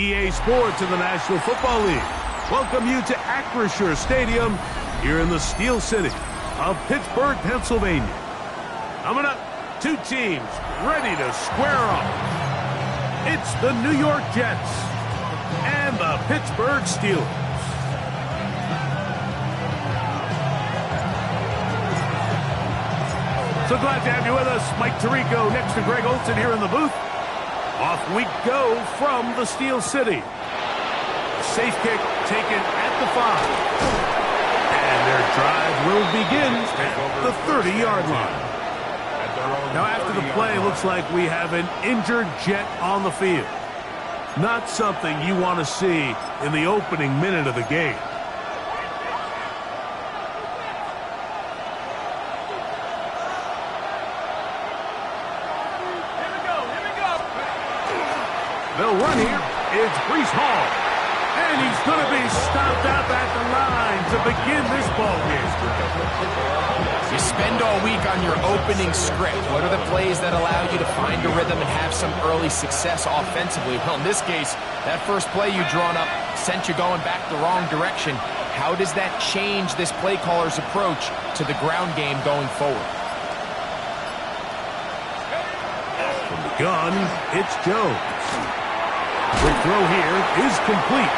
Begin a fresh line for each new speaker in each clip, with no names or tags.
EA Sports in the National Football League welcome you to Acrisure Stadium here in the Steel City of Pittsburgh, Pennsylvania. Coming up, two teams ready to square off. It's the New York Jets and the Pittsburgh Steelers. So glad to have you with us. Mike Tirico next to Greg Olson here in the booth. Off we go from the Steel City. A safe kick taken at the 5. And their drive will begin at the 30-yard line. Now after the play, looks like we have an injured Jet on the field. Not something you want to see in the opening minute of the game. They'll run here. It's Breece Hall. And he's going to be stopped up at the line to begin this ball game.
You spend all week on your opening script. What are the plays that allow you to find a rhythm and have some early success offensively? Well, in this case, that first play you drawn up sent you going back the wrong direction. How does that change this play caller's approach to the ground game going forward?
From the gun, it's Jones. Quick throw here is complete.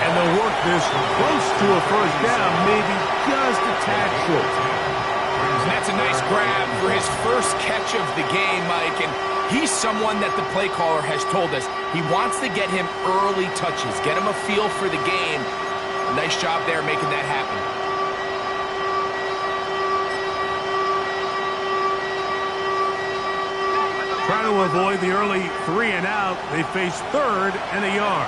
And they'll work this close to a first down, maybe just a tad short.
And that's a nice grab for his first catch of the game, Mike. And he's someone that the play caller has told us he wants to get him early touches, get him a feel for the game. A nice job there making that happen.
Trying to avoid the early 3 and out, they face 3rd and a yard.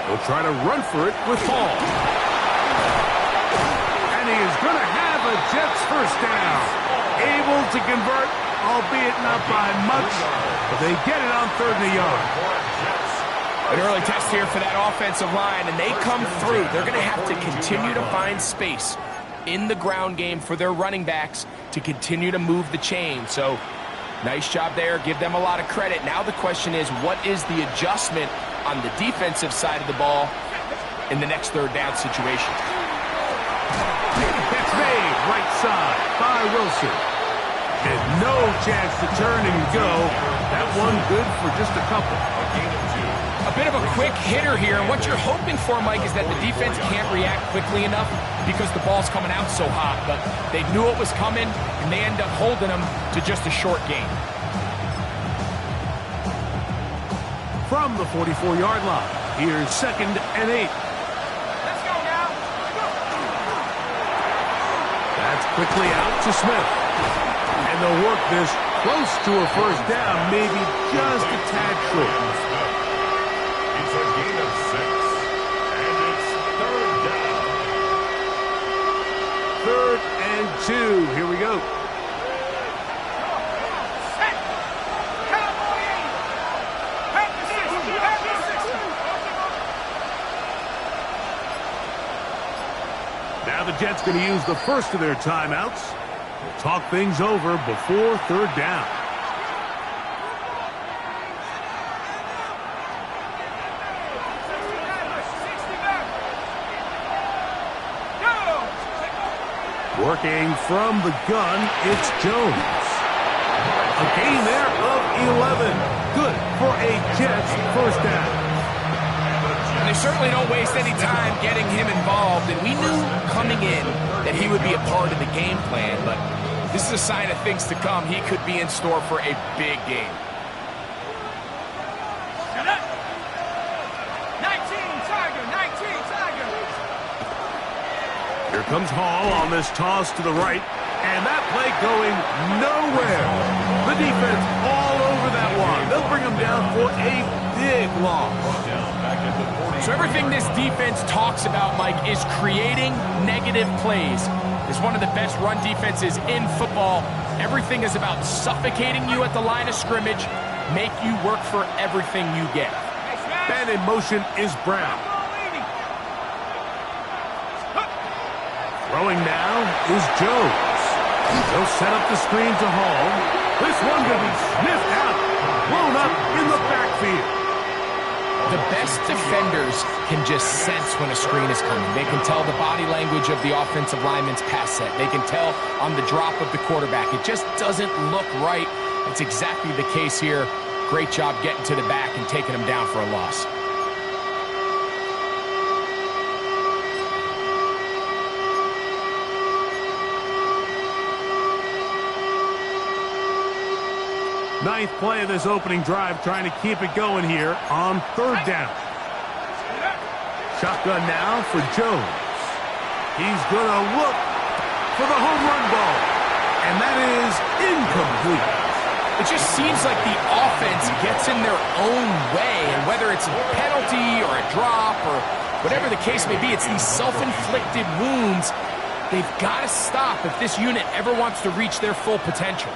They'll try to run for it with Hall. And he is going to have a Jets first down. Able to convert, albeit not by much, but they get it on 3rd and a yard.
An early test here for that offensive line, and they come through. They're going to have to continue to find space in the ground game for their running backs to continue to move the chain. So nice job there. Give them a lot of credit. Now the question is, what is the adjustment on the defensive side of the ball in the next 3rd down situation?
That's made right side by Wilson. And no chance to turn and go. That one good for just a couple.
A bit of a quick hitter here. What you're hoping for, Mike, is that the defense can't react quickly enough because the ball's coming out so hot. But they knew it was coming, and they end up holding them to just a short gain.
From the 44-yard line, here's 2nd and 8.
Let's go now.
That's quickly out to Smith. And they'll work this close to a first down, maybe just a tad short.
It's a gain of 6, and it's 3rd down.
3rd and 2. Here we go. Now the Jets going to use the first of their timeouts. We'll talk things over before 3rd down. Working from the gun, it's Jones. A gain there of 11. Good for a Jets first down.
They certainly don't waste any time getting him involved, and we knew coming in that he would be a part of the game plan, but this is a sign of things to come. He could be in store for a big game.
19 Tiger.
Here comes Hall on this toss to the right, and that play going nowhere. The defense all over that one. They'll bring him down for a big loss.
So everything this defense talks about, Mike, is creating negative plays. It's one of the best run defenses in football. Everything is about suffocating you at the line of scrimmage, make you work for everything you get.
And in motion is Brown. Throwing now is Jones. They'll set up the screen to Hall. This one will be sniffed out, blown up in the backfield.
The best defenders can just sense when a screen is coming. They can tell the body language of the offensive lineman's pass set. They can tell on the drop of the quarterback. It just doesn't look right. It's exactly the case here. Great job getting to the back and taking him down for a loss.
Ninth play of this opening drive, trying to keep it going here on third down. Shotgun now for Jones. He's going to look for the home run ball, and that is incomplete.
It just seems like the offense gets in their own way, and whether it's a penalty or a drop or whatever the case may be, it's these self-inflicted wounds. They've got to stop if this unit ever wants to reach their full potential.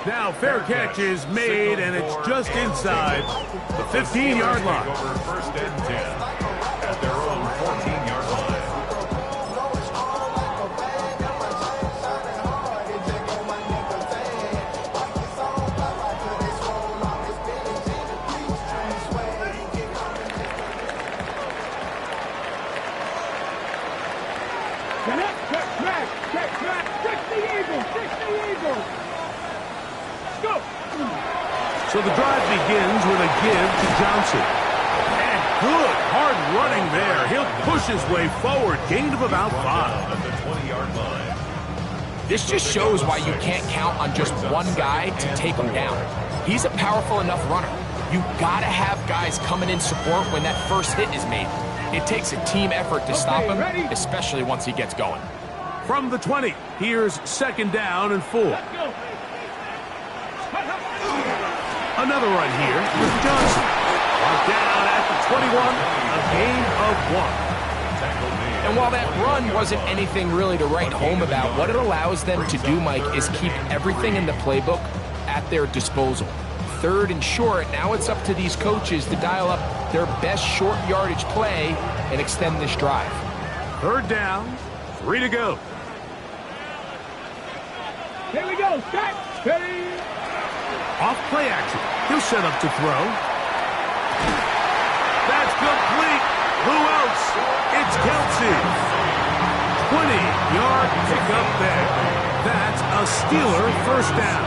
Now fair catch is made, and it's just inside the 15-yard line.
Over first and 10 at their own 14-yard line.
So the drive begins with a give to Johnson. And good, hard running there. He'll push his way forward. Gain of about 5.
At the 20-yard line.
This just shows why you can't count on just one guy to take him down. He's a powerful enough runner. You gotta have guys coming in support when that first hit is made. It takes a team effort to stop him, especially once he gets going.
From the 20, here's second down and 4. Another run here with Johnson. Brought down at the 21, a gain of 1.
And while that run wasn't anything really to write home about, what it allows them to do, Mike, is keep everything in the playbook at their disposal. Third and short, now it's up to these coaches to dial up their best short yardage play and extend this drive.
Third down, 3 to go.
Here we go. Set. Ready.
Off play action. He'll set up to throw. That's complete. Who else? It's Kelsey. 20-yard pickup there. That's a Steeler first down.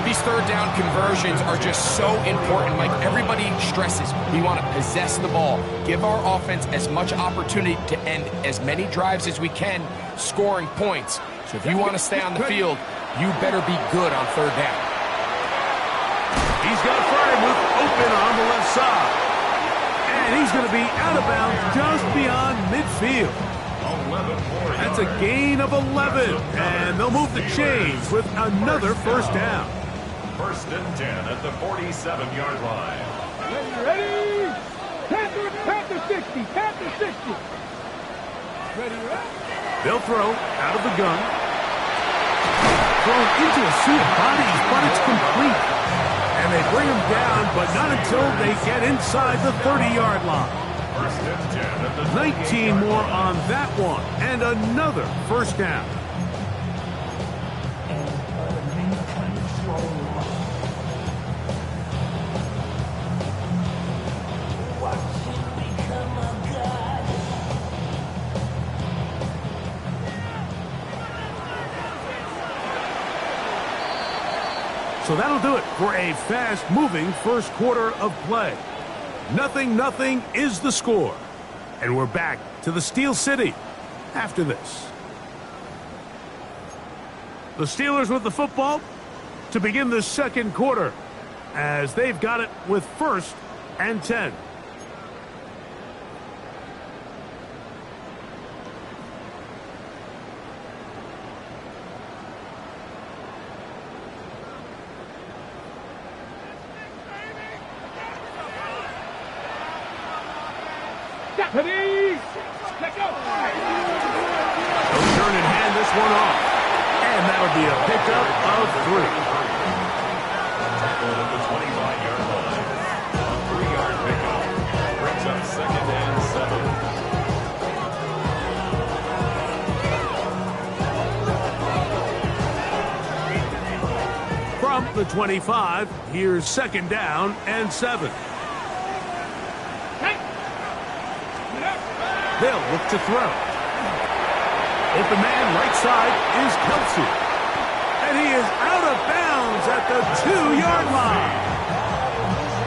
These third down conversions are just so important. Like everybody stresses, we want to possess the ball, give our offense as much opportunity to end as many drives as we can, scoring points. So if you want to stay on the field, you better be good on third down.
He's got Fryermuth open on the left side. And he's going to be out of bounds just beyond midfield. That's a gain of 11. And they'll move the chains with another first down.
First and 10 at the 47-yard line.
Ready. Panther 60. Panther 60. Ready.
They'll throw out of the gun. Thrown into a sea of bodies, but it's complete. And they bring him down, but not until they get inside the 30-yard line.
First and 10 at the
19 more on that one, and another first down. So that'll do it for a fast-moving first quarter of play. 0-0 is the score. And we're back to the Steel City after this. The Steelers with the football to begin the second quarter as they've got it with first and 10.
Deputies! Let go!
They'll turn and hand this one off. And that'll be a pickup of 3.
tackle at the 25-yard line. A 3-yard pickup brings up second and 7.
25. Here's 2nd down and 7. They'll look to throw. Open man right side is Kelsey. And he is out of bounds at the 2-yard line.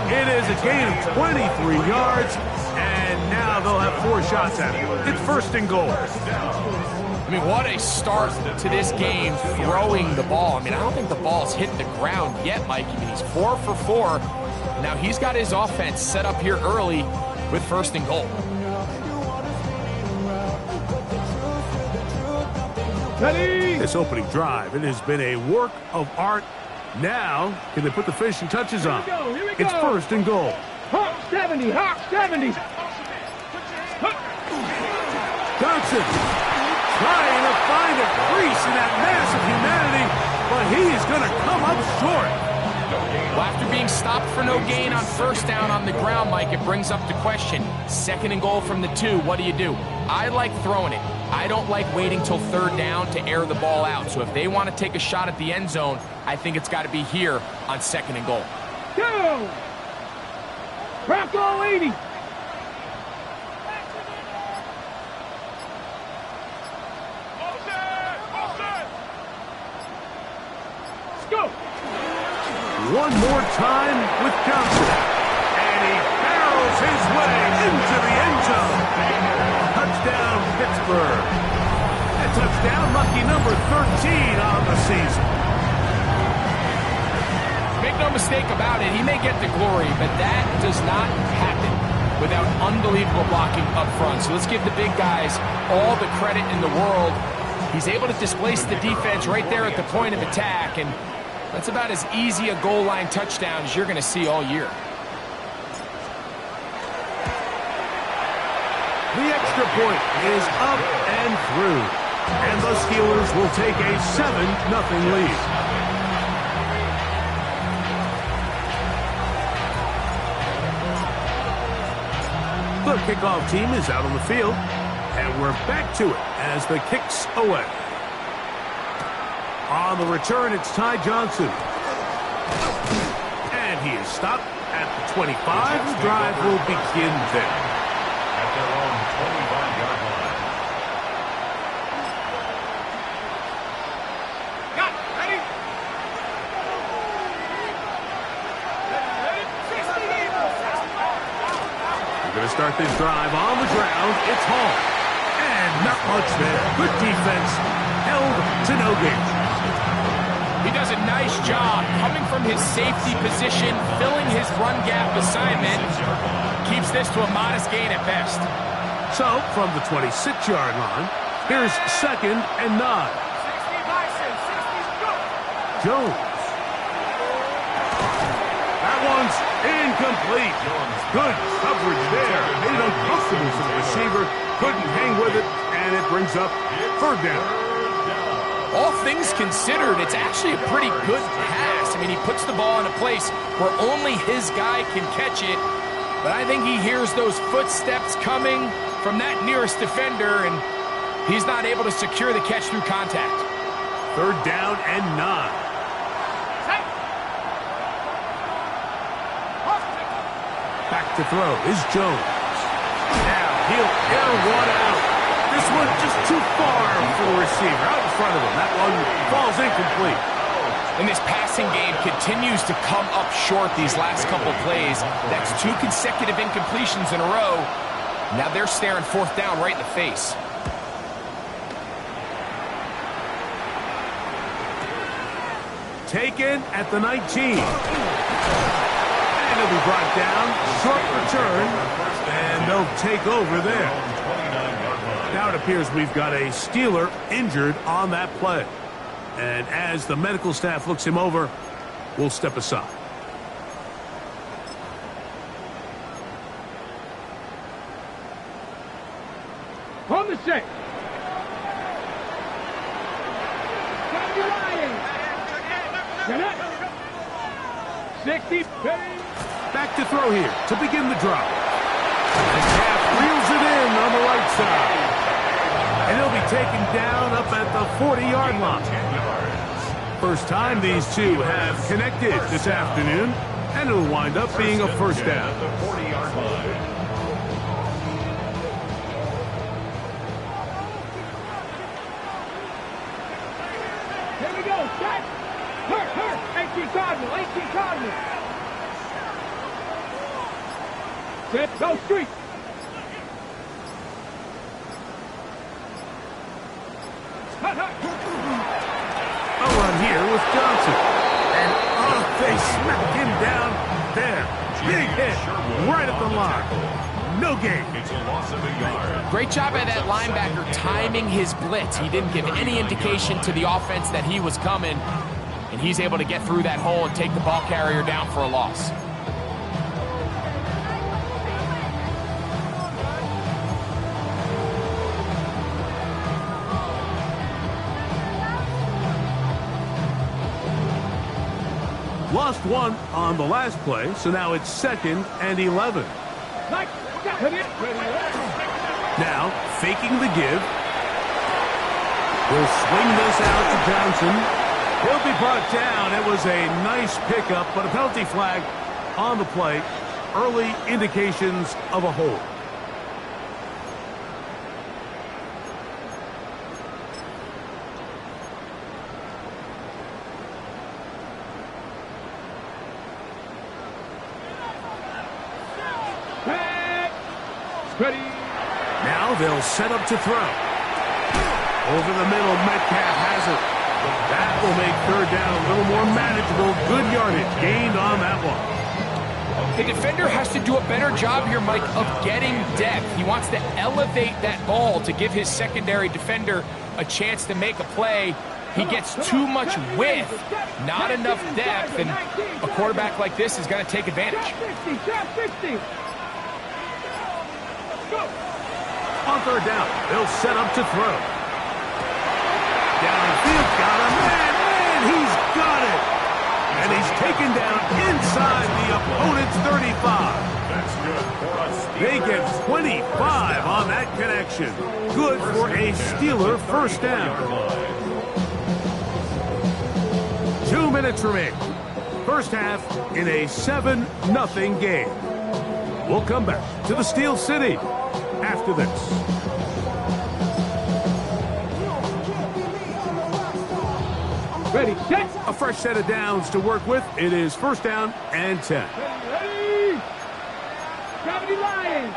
It is a gain of 23 yards, and now they'll have 4 shots at it. It's 1st and goal.
I mean, what a start to this game throwing the ball. I mean, I don't think the ball's hit the ground yet, Mike. I mean, he's 4 for 4. Now he's got his offense set up here early with 1st and goal.
Ready?
This opening drive, it has been a work of art. Now, can they put the finishing touches on?
Here we go.
It's 1st and goal.
Hawk 70, Hawk 70.
Johnson trying to find a crease in that mass of humanity, but he is going to come up short.
Well, after being stopped for no gain on 1st down on the ground, Mike, it brings up the question. 2nd and goal from the 2, what do? I like throwing it. I don't like waiting till 3rd down to air the ball out. So if they want to take a shot at the end zone, I think it's got to be here on 2nd and goal.
Go! Bronco 80. Let's go!
One more time with Johnson. And he barrels his way into the end zone. Touchdown, Pittsburgh. A touchdown, lucky number 13 on the season.
Make no mistake about it, he may get the glory, but that does not happen without unbelievable blocking up front. So let's give the big guys all the credit in the world. He's able to displace the defense right there at the point of attack, and that's about as easy a goal line touchdown as you're going to see all year.
The extra point is up and through, and the Steelers will take a 7-0 lead. The kickoff team is out on the field, and we're back to it as the kick's away. On the return, it's Ty Johnson. And he is stopped at the 25. The drive will begin there.
At their own 25-yard line.
Got it. Ready?
We're going to start this drive on the ground. It's Hall. And not much there. Good defense. Held to no gain.
He does a nice job coming from his safety position, filling his run gap assignment. Keeps this to a modest gain at best.
So, from the 26-yard line, here's 2nd and 9. 60 Bison, 60 go. Jones. That one's incomplete. Good coverage there. Made it uncomfortable for the receiver. Couldn't hang with it, and it brings up 3rd down.
All things considered, it's actually a pretty good pass. I mean, he puts the ball in a place where only his guy can catch it. But I think he hears those footsteps coming from that nearest defender, and he's not able to secure the catch through contact.
3rd down and 9. Back to throw is Jones. Now he'll air one out. This one just too far for the receiver. Out in front of him. That one falls incomplete.
And this passing game continues to come up short these last couple plays. That's 2 consecutive incompletions in a row. Now they're staring 4th down right in the face.
Taken at the 19. And he'll be brought down. Short return. And they'll take over there. Now it appears we've got a Steeler injured on that play. And as the medical staff looks him over, we'll step aside.
On the set. Get up. 60.
Back to throw here to begin the drive. And Cap reels it in on the right side. And he'll be taken down up at the 40-yard line. First time these two have connected this afternoon, and it'll wind up being a first down.
At the 40-yard line.
Here we go. Set. Hurt. 18 Cardinal. Set. Go street.
A run here with Johnson. And they smack him down there. Big hit right at the line. No gain.
It's a loss of a yard.
Great job by that linebacker timing his blitz. He didn't give any indication to the offense that he was coming, and he's able to get through that hole and take the ball carrier down for a loss.
Lost one on the last play, so now it's 2nd and 11. Now, faking the give. He'll swing this out to Johnson. He'll be brought down. It was a nice pickup, but a penalty flag on the play. Early indications of a hold.
Ready.
Now they'll set up to throw. Over the middle, Metcalf has it. That will make 3rd down a little more manageable. Good yardage gained on that one.
The defender has to do a better job here, Mike, of getting depth. He wants to elevate that ball to give his secondary defender a chance to make a play. He gets too much width, not enough depth, and a quarterback like this is going to take advantage.
On 3rd down, they'll set up to throw. Downfield, got him, and he's got it. And he's taken down inside the opponent's 35.
That's good for us.
They get 25 on that connection. Good for a Steeler first down. 2 minutes remain. First half in a 7-0 game. We'll come back to the Steel City after this.
Ready, set.
A fresh set of downs to work with. It is 1st down and 10.
Ready. 70 Lions.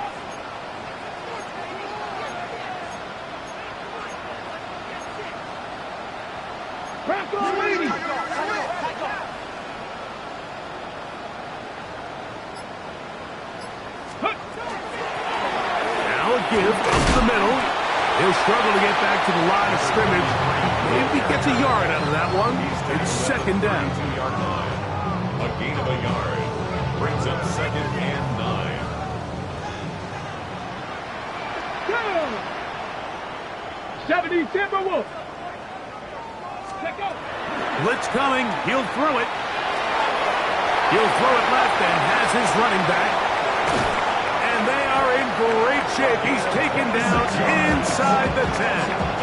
Crack already.
Now a give up the middle. He'll struggle to get back to the line of scrimmage. Maybe gets a yard out of that one. It's 2nd down.
2-yard line. A gain of a yard. Brings up 2nd and 9.
70 Timberwolves. Check out.
Blitz coming. He'll throw it. He'll throw it left and has his running back. And they are in great shape. He's taken down inside the 10.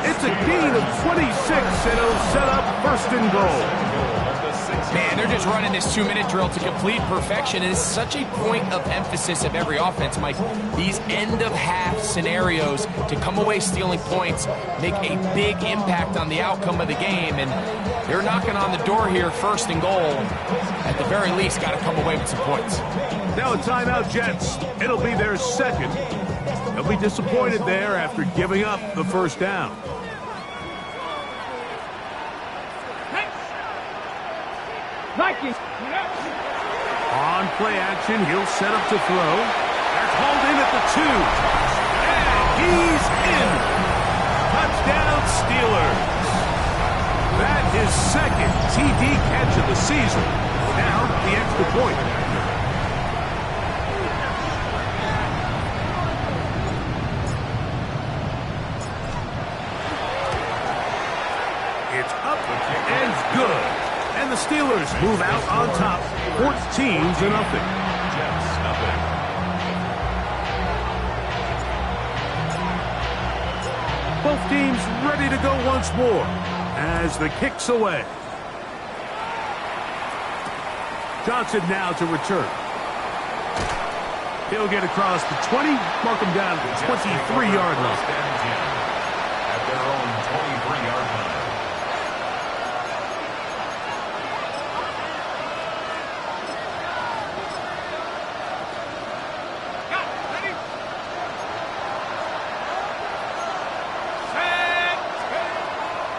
It's a gain of 26, and it'll set up 1st and goal.
Man, they're just running this 2-minute drill to complete perfection. And it's such a point of emphasis of every offense, Mike. These end-of-half scenarios to come away stealing points make a big impact on the outcome of the game. And they're knocking on the door here, 1st and goal. At the very least, got to come away with some points.
Now a timeout, Jets. It'll be their 2nd. They'll be disappointed there after giving up the 1st down.
Vikings.
On play action, he'll set up to throw. That's hauled in at the 2. And he's in. Touchdown, Steelers. That is 2nd TD catch of the season. Now the extra point. It's up and good. And the Steelers move out on top, 14-0.
Jets, nothing.
Both teams ready to go once more as the kick's away. Johnson now to return. He'll get across the 20, mark him down to the 23-yard line.
At their own 23-yard line.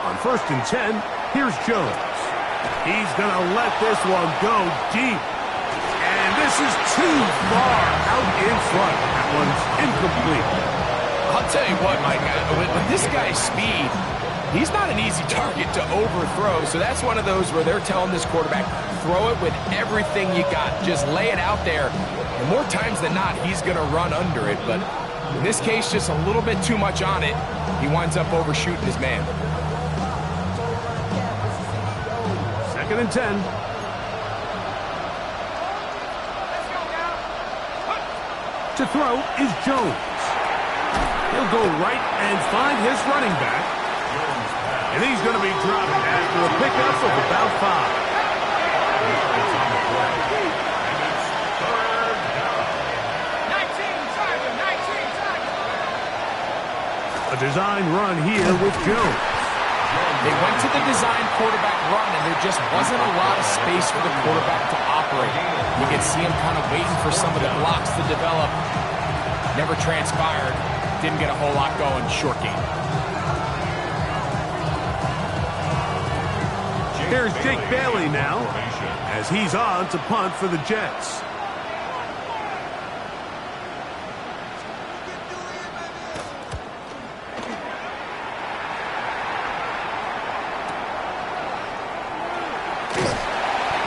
On 1st and 10, here's Jones. He's going to let this one go deep. And this is too far out in front. That one's incomplete.
I'll tell you what, Mike, with this guy's speed, he's not an easy target to overthrow. So that's one of those where they're telling this quarterback, throw it with everything you got. Just lay it out there. And more times than not, he's going to run under it. But in this case, just a little bit too much on it. He winds up overshooting his man.
2nd and 10. To throw is Jones. He'll go right and find his running back. And he's going to be dropped after a pickup of about 5. A design run here with Jones.
They went to the design quarterback run, and there just wasn't a lot of space for the quarterback to operate. You could see him kind of waiting for some of the blocks to develop. Never transpired. Didn't get a whole lot going. Short game.
Here's Jake Bailey now, as he's on to punt for the Jets.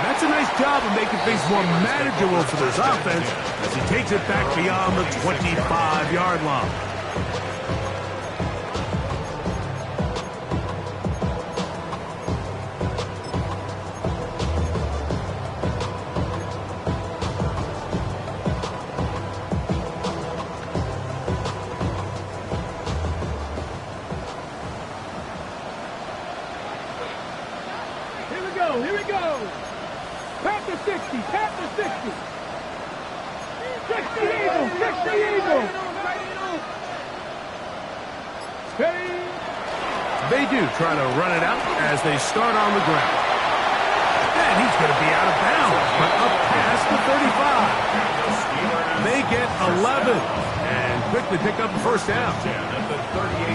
That's a nice job of making things more manageable for this offense as he takes it back beyond the 25-yard line.
Here we go. Tap the 60, tap the 60. 60 Eagle, 60 Eagle. Steady.
They do try to run it out as they start on the ground. And he's going to be out of bounds, but up past the 35. They get 11 and quickly pick up the first down.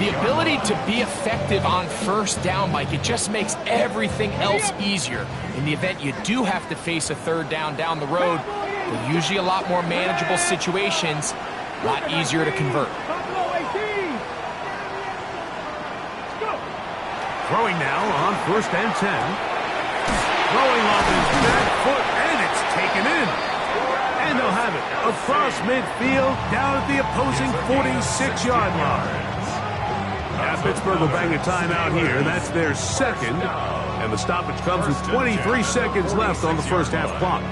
The ability to be effective on first down, Mike, it just makes everything else easier. In the event you do have to face a third down the road, they're usually a lot more manageable situations, a lot easier to convert.
Throwing now on 1st and 10. Throwing off his back foot, and it's taken in. And they'll have it across midfield, down at the opposing 46-yard line. Now Pittsburgh will bang a timeout here. That's their second. And the stoppage comes with 23 seconds left on the first half clock.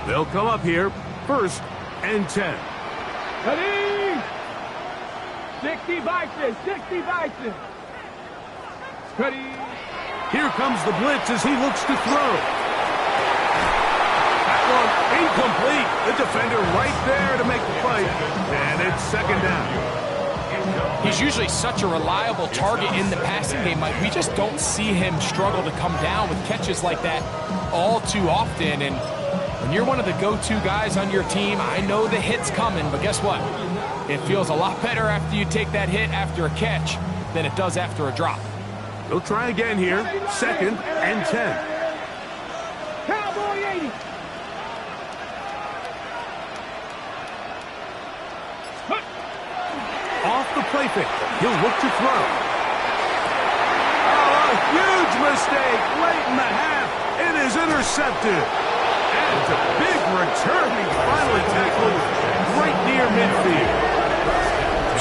They'll come up here, 1st and 10.
Ready? 60 Vikings, 60 Vikings. Ready?
Here comes the blitz as he looks to throw. That one incomplete. The defender right there to make the play. And it's 2nd down.
He's usually such a reliable target in the passing game, Mike. We just don't see him struggle to come down with catches like that all too often. And when you're one of the go-to guys on your team, I know the hit's coming, but guess what? It feels a lot better after you take that hit after a catch than it does after a drop.
They'll try again here, 2nd and 10.
Cowboy 80.
Off the play fake. He'll look to throw. Oh, a huge mistake late in the half. It is intercepted. And it's a big return. He finally tackled right near midfield.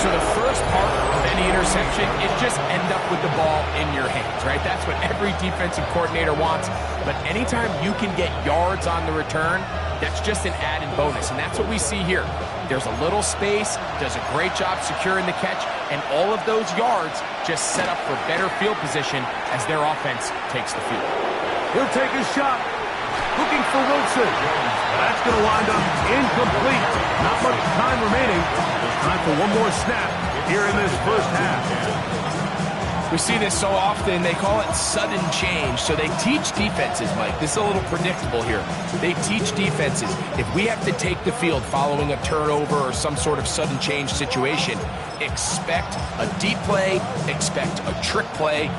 So the first part of any interception is just end up with the ball in your hands, right? That's what every defensive coordinator wants. But anytime you can get yards on the return, that's just an added bonus. And that's what we see here. There's a little space, does a great job securing the catch, and all of those yards just set up for better field position as their offense takes the field.
He'll take a shot. Looking for Wilson. That's going to wind up incomplete. Not much time remaining. Time for one more snap here in this first half.
We see this so often, they call it sudden change. So they teach defenses, Mike. This is a little predictable here. They teach defenses, if we have to take the field following a turnover or some sort of sudden change situation, expect a deep play, expect a trick play.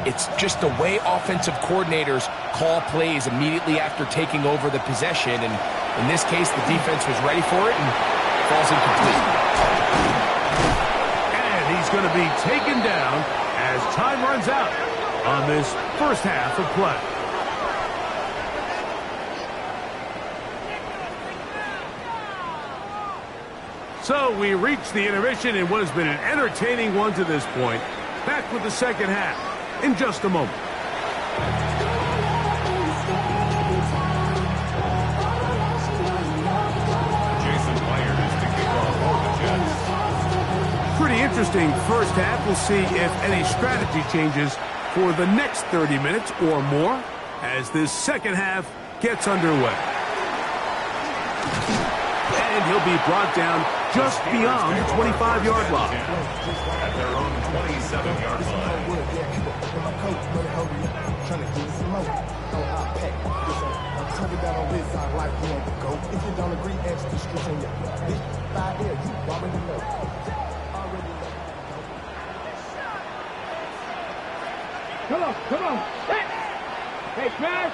It's just the way offensive coordinators call plays immediately after taking over the possession. And in this case, the defense was ready for it and falls incomplete.
And he's going to be taken down as time runs out on this first half of play. So we reach the intermission in what has been an entertaining one to this point. Back with the second half in just a moment. Pretty interesting first half. We'll see if any strategy changes for the next 30 minutes or more as this second half gets underway. And he'll be brought down just beyond the 25-yard line.
At their own 27-yard line.
Come on. Hey, Crash.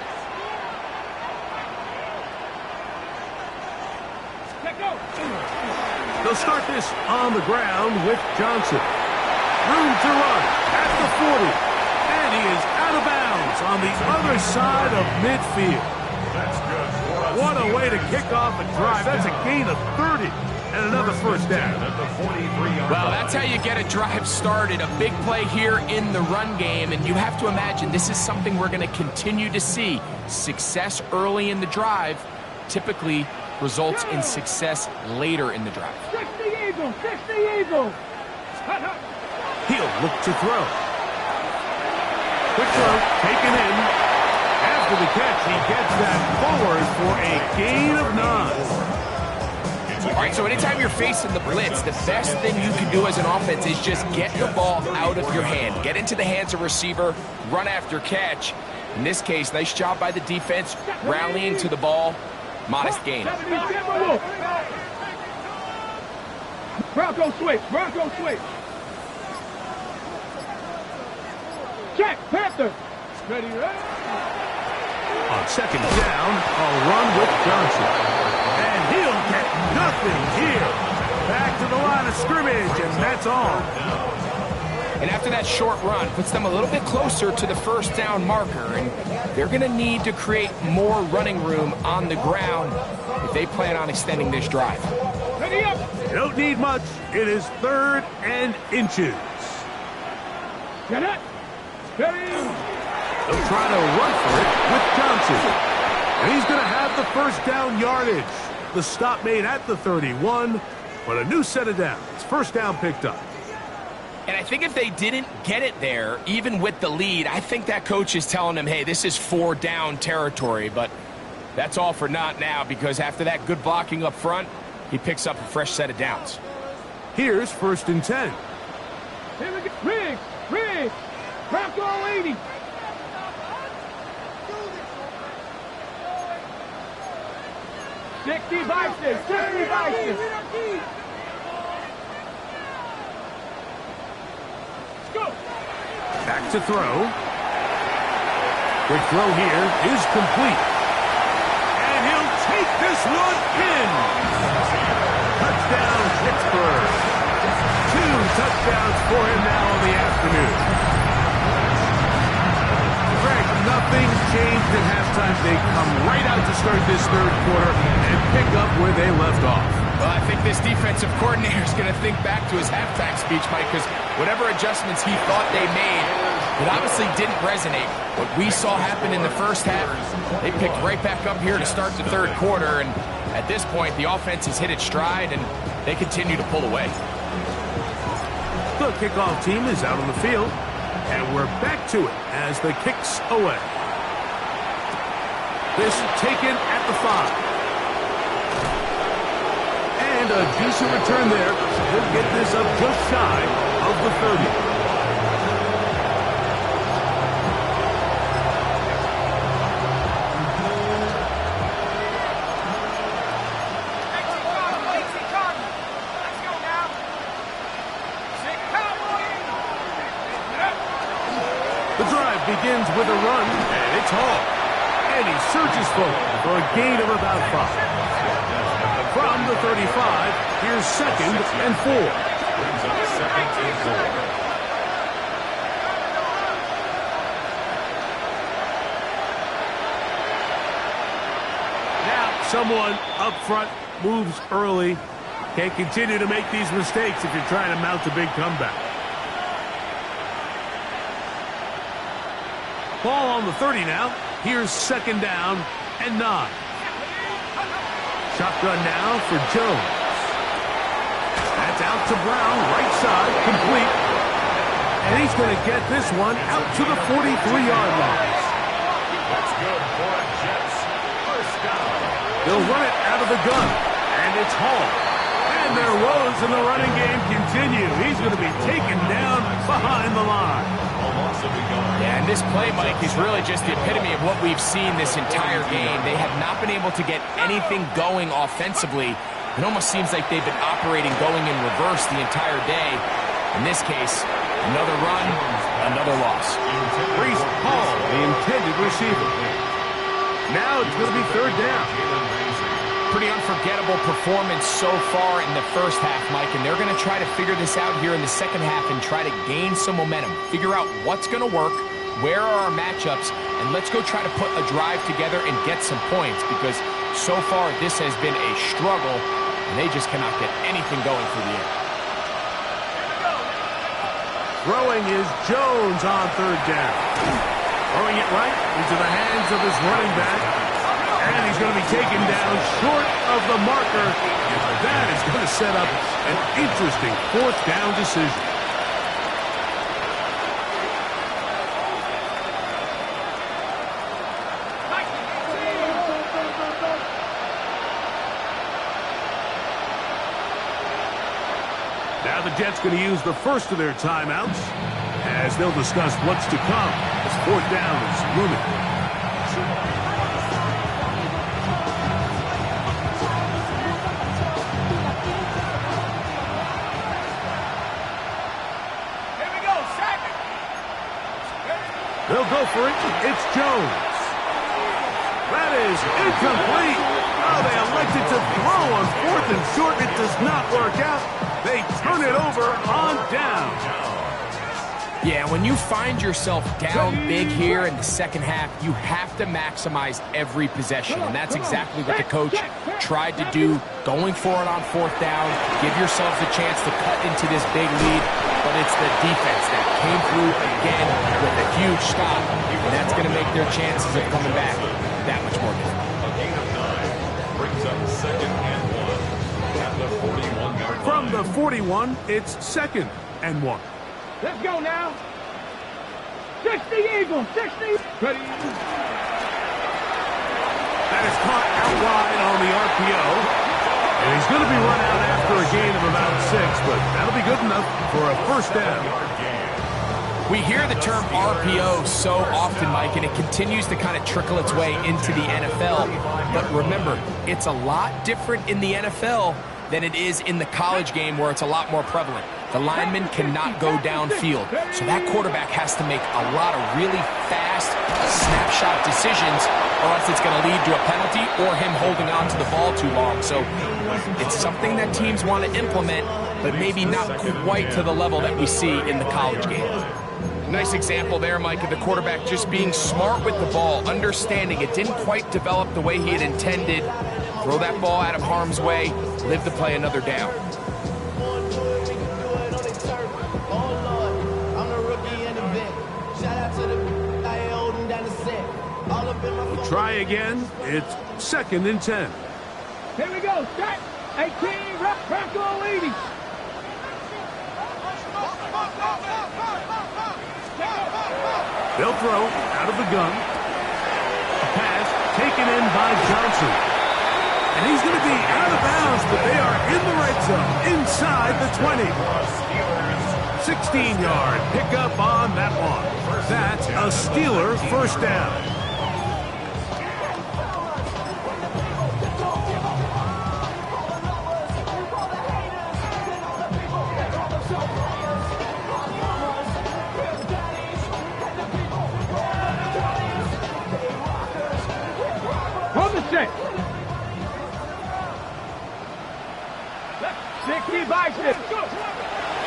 Let go.
They'll start this on the ground with Johnson. Room to run at the 40. And he is out of bounds on the other side of midfield.
That's good.
What a way to kick off a drive. That's a gain of 30 and another first down.
At the 43-yard
Well,
line.
that's how you get a drive started. A big play here in the run game. And you have to imagine this is something we're going to continue to see. Success early in the drive typically results in success later in the drive.
60 Eagles.
He'll look to throw. Quick throw, taken in. After the catch, he gets that forward for a gain of 9.
All right, so anytime you're facing the blitz, the best thing you can do as an offense is just get the ball out of your hand. Get into the hands of receiver, run after catch. In this case, nice job by the defense, rallying to the ball. Modest gain.
Bronco switch. Check, Panther. Ready,
On second down, a run with Johnson. And he'll get nothing here. Back to the line of scrimmage, and that's all.
And after that short run, puts them a little bit closer to the first down marker. And they're going to need to create more running room on the ground if they plan on extending this drive.
Ready up.
You don't need much. It is 3rd and inches.
Get it. Ready.
They'll try to run for it with Johnson. And he's going to have the first down yardage. The stop made at the 31, but a new set of downs. First down picked up.
And I think if they didn't get it there, even with the lead, I think that coach is telling them, hey, this is 4 down territory. But that's all for naught now, because after that good blocking up front, he picks up a fresh set of downs.
Here's 1st and 10.
Here we go. Riggs. Bronco 80. Sixty Bison. Go.
Back to throw. Quick throw here is complete. And he'll take this one in. Touchdown, Pittsburgh. 2 touchdowns for him now in the afternoon. Greg, nothing changed at halftime. They come right out to start this 3rd quarter and pick up where they left off.
Well, I think this defensive coordinator is going to think back to his halftime speech, Mike, because whatever adjustments he thought they made, it obviously didn't resonate. What we saw happen in the first half, they picked right back up here to start the third quarter, and at this point, the offense has hit its stride, and they continue to pull away.
The kickoff team is out on the field, and we're back to it as the kick's away. This taken at the 5. And a decent return there. He'll get this up just shy of the 30. The drive begins with a run, and it's Hall. And he surges forward for a gain of about 5. From the 35, here's 2nd and 4.
Brings up 2nd and 4.
Now, someone up front moves early. Can't continue to make these mistakes if you're trying to mount a big comeback. Ball on the 30 now. Here's 2nd down and 9. Shotgun now for Jones. That's out to Brown, right side, complete. And he's going to get this one out to the 43-yard line.
That's good for Jets. First down.
They'll run it out of the gun, and it's Hall. And their woes in the running game continue. He's going to be taken down behind the line.
Yeah, and this play, Mike, is really just the epitome of what we've seen this entire game. They have not been able to get anything going offensively. It almost seems like they've been operating going in reverse the entire day. In this case, another run, another loss.
Breece Hall, the intended receiver. Now it's going to be 3rd down.
Pretty unforgettable performance so far in the first half, Mike, and they're going to try to figure this out here in the second half and try to gain some momentum. Figure out what's going to work, where are our matchups, and let's go try to put a drive together and get some points, because so far this has been a struggle, and they just cannot get anything going for the air.
Throwing is Jones on 3rd down. Throwing it right into the hands of his running back. And he's going to be taken down short of the marker. That is going to set up an interesting 4th down decision. Now the Jets going to use the first of their timeouts as they'll discuss what's to come as 4th down is looming. They'll go for it. It's Jones. That is incomplete. Oh, they elected to throw on 4th and short. It does not work out. They turn it over on down.
Yeah, when you find yourself down big here in the second half, you have to maximize every possession, and that's exactly what the coach tried to do, going for it on 4th down, give yourselves a chance to cut into this big lead, but it's the defense that came through again with a huge stop, and that's going to make their chances of coming back that much more difficult.
A gain of 9 brings up 2nd and 1 at the 41-yard line.
From the 41, it's 2nd and 1.
Let's go now. 60 Eagles, 60.
Ready. That is caught out wide on the RPO. And he's going to be run out after a gain of about 6, but that'll be good enough for a 1st down.
We hear the term RPO so often, Mike, and it continues to kind of trickle its way into the NFL. But remember, it's a lot different in the NFL than it is in the college game, where it's a lot more prevalent. The lineman cannot go downfield, so that quarterback has to make a lot of really fast snapshot decisions, or else it's going to lead to a penalty or him holding on to the ball too long. So it's something that teams want to implement, but maybe not quite to the level that we see in the college game. Nice example there, Mike, of the quarterback just being smart with the ball, understanding it didn't quite develop the way he had intended, Throw that ball out of harm's way, live to play another down.
We'll try again. It's 2nd and 10.
Here we go. Set. 18. Rock on, ladies.
They'll throw out of the gun. A pass taken in by Johnson. And he's going to be out of bounds, but they are in the red zone, inside the 20. 16-yard pickup on that one. That's a Steeler first down.
From the 6. 60 by 6.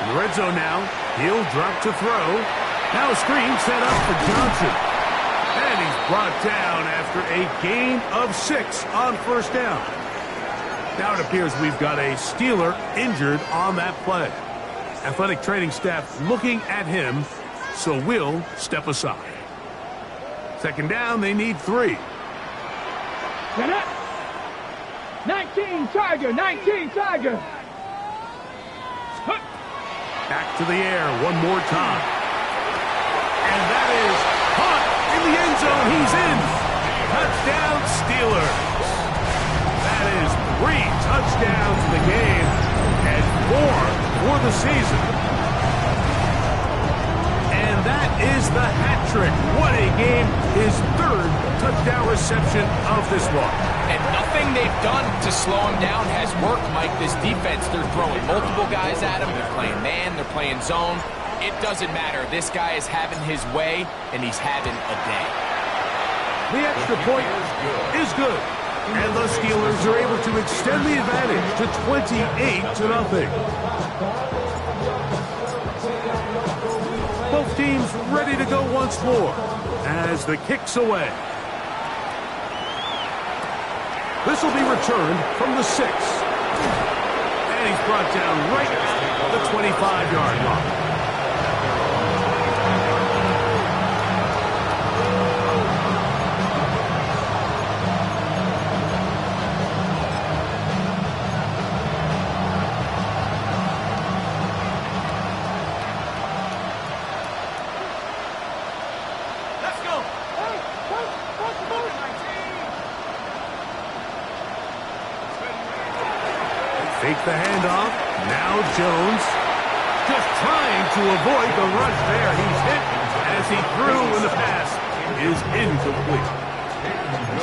In the red zone now, he'll drop to throw. Now a screen set up for Johnson. And he's brought down after a gain of 6 on first down. Now it appears we've got a Steeler injured on that play. Athletic training staff looking at him, so we'll step aside. 2nd down, they need 3.
Set up. 19 Tiger. 19 Tiger.
Back to the air one more time. And that is caught in the end zone. He's in. Touchdown, Steelers. That is 3 touchdowns in the game and 4 for the season. And that is the hat trick. What a game. His 3rd touchdown reception of this one.
And nothing they've done to slow him down has worked, Mike. This defense, they're throwing multiple guys at him. They're playing man, they're playing zone. It doesn't matter. This guy is having his way, and he's having a day.
The extra point is good. And the Steelers are able to extend the advantage to 28-0. Both teams ready to go once more as the kick's away. This will be returned from the 6. And he's brought down right at the 25-yard line. Fake the handoff. Now Jones just trying to avoid the rush there. He's hit as he threw and the pass is incomplete.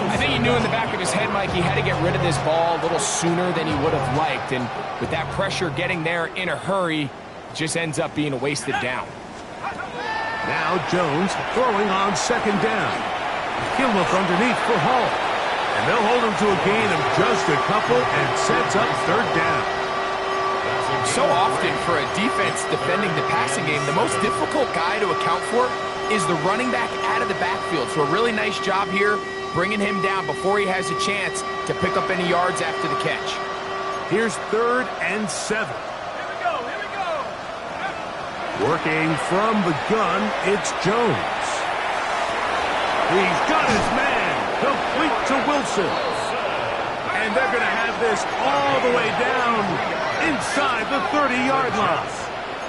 I think he knew in the back of his head, Mike, he had to get rid of this ball a little sooner than he would have liked. And with that pressure getting there in a hurry, it just ends up being a wasted down.
Now Jones throwing on 2nd down. He'll look underneath for Hall. And they'll hold him to a gain of just a couple and sets up 3rd down.
So often for a defense defending the passing game, the most difficult guy to account for is the running back out of the backfield. So a really nice job here bringing him down before he has a chance to pick up any yards after the catch.
Here's 3rd and 7.
Here we go.
Working from the gun, it's Jones. He's got his man. Complete to Wilson. And they're going to have this all the way down inside the 30-yard line.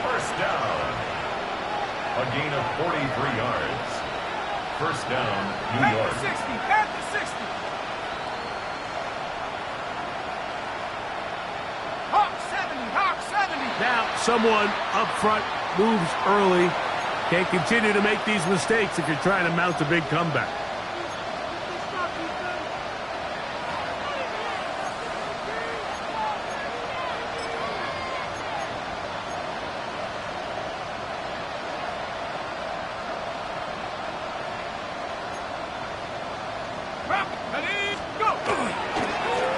First down. A gain of 43 yards. First down, New York.
At the 60. Hawk 70.
Now someone up front moves early. Can't continue to make these mistakes if you're trying to mount a big comeback.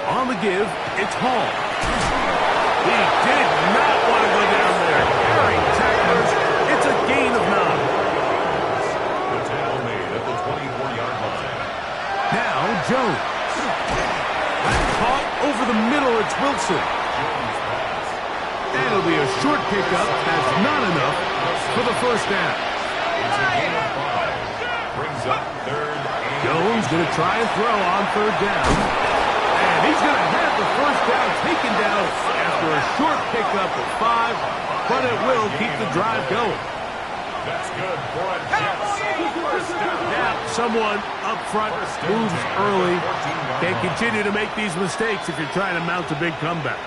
On the give, it's Hall. He did not want to go down there. Carrying tacklers, it's a gain of 9.
The tackle made at the 24-yard line.
Now Jones. That caught over the middle. It's Wilson. And it'll be a short pickup. That's not enough for the first down.
Brings up third.
Jones going to try and throw on third down. And he's going to have the first down taken down after a short pickup of 5, but it will keep the drive going.
That's good for a Jets. First down.
Now, someone up front moves early. Can't continue to make these mistakes if you're trying to mount a big comeback.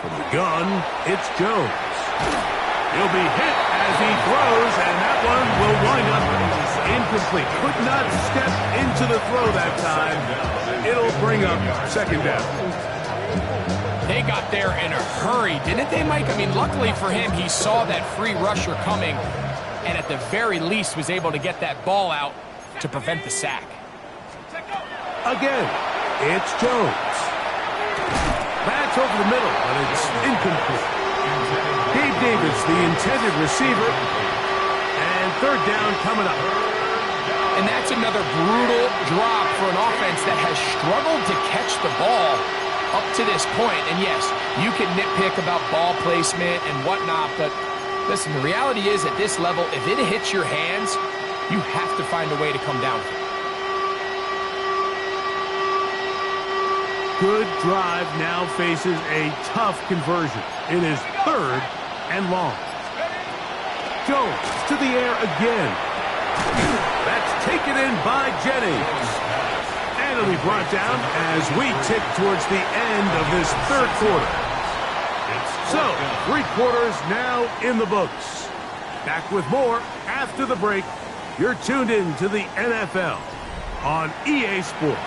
From the gun, it's Jones. He'll be hit as he throws, and that one will wind up incomplete. Could not step into the throw that time. It'll bring up second down.
They got there in a hurry, didn't they, Mike? I mean, luckily for him, he saw that free rusher coming, and at the very least was able to get that ball out to prevent the sack.
Again, it's Jones. That's over the middle, but it's incomplete. Gabe Davis, the intended receiver, and third down coming up.
And that's another brutal drop for an offense that has struggled to catch the ball up to this point. And yes, you can nitpick about ball placement and whatnot, but listen, the reality is at this level, if it hits your hands, you have to find a way to come down with it.
Good drive now faces a tough conversion. It is third and long. Jones to the air again. That's taken in by Jennings. And it'll be brought down as we tick towards the end of this third quarter. So, 3 quarters now in the books. Back with more after the break. You're tuned in to the NFL on EA Sports.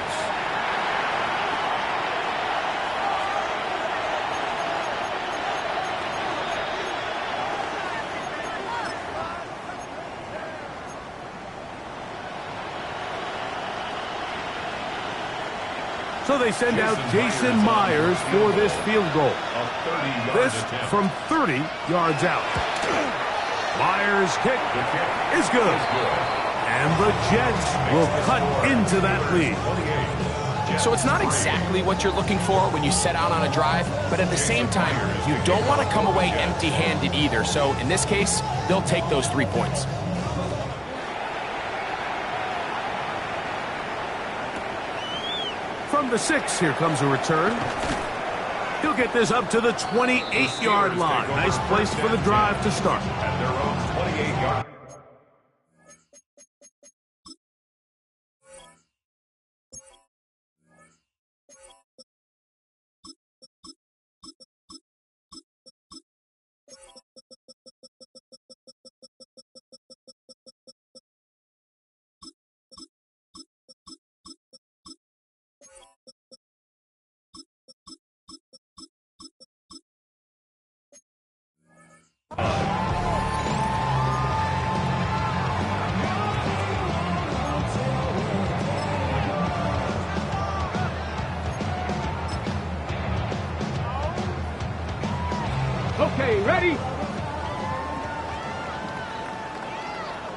So they send out Jason Myers for this field goal. This from 30 yards out. Myers' kick is good. And the Jets will cut into that lead.
So it's not exactly what you're looking for when you set out on a drive, but at the same time, you don't want to come away empty-handed either. So in this case, they'll take those 3 points.
From the 6, here comes a return. He'll get this up to the 28-yard line. Nice place for the drive to start.
At their own 28-yard.
Okay, ready?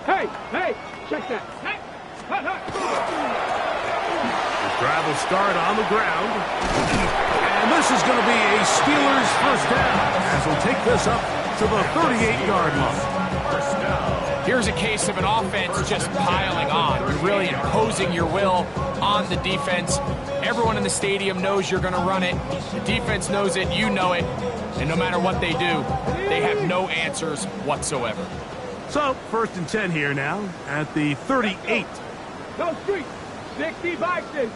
Hey, check that. Hey, hut.
The drive will start on the ground. And this is going to be a Steelers first down as we'll take this up to the 38-yard line.
First down.
Here's a case of an offense just piling on. You're really imposing your will on the defense. Everyone in the stadium knows you're going to run it. The defense knows it, you know it. And no matter what they do, they have no answers whatsoever.
So, first and 10 here now at the 38.
No street. 60 Bison.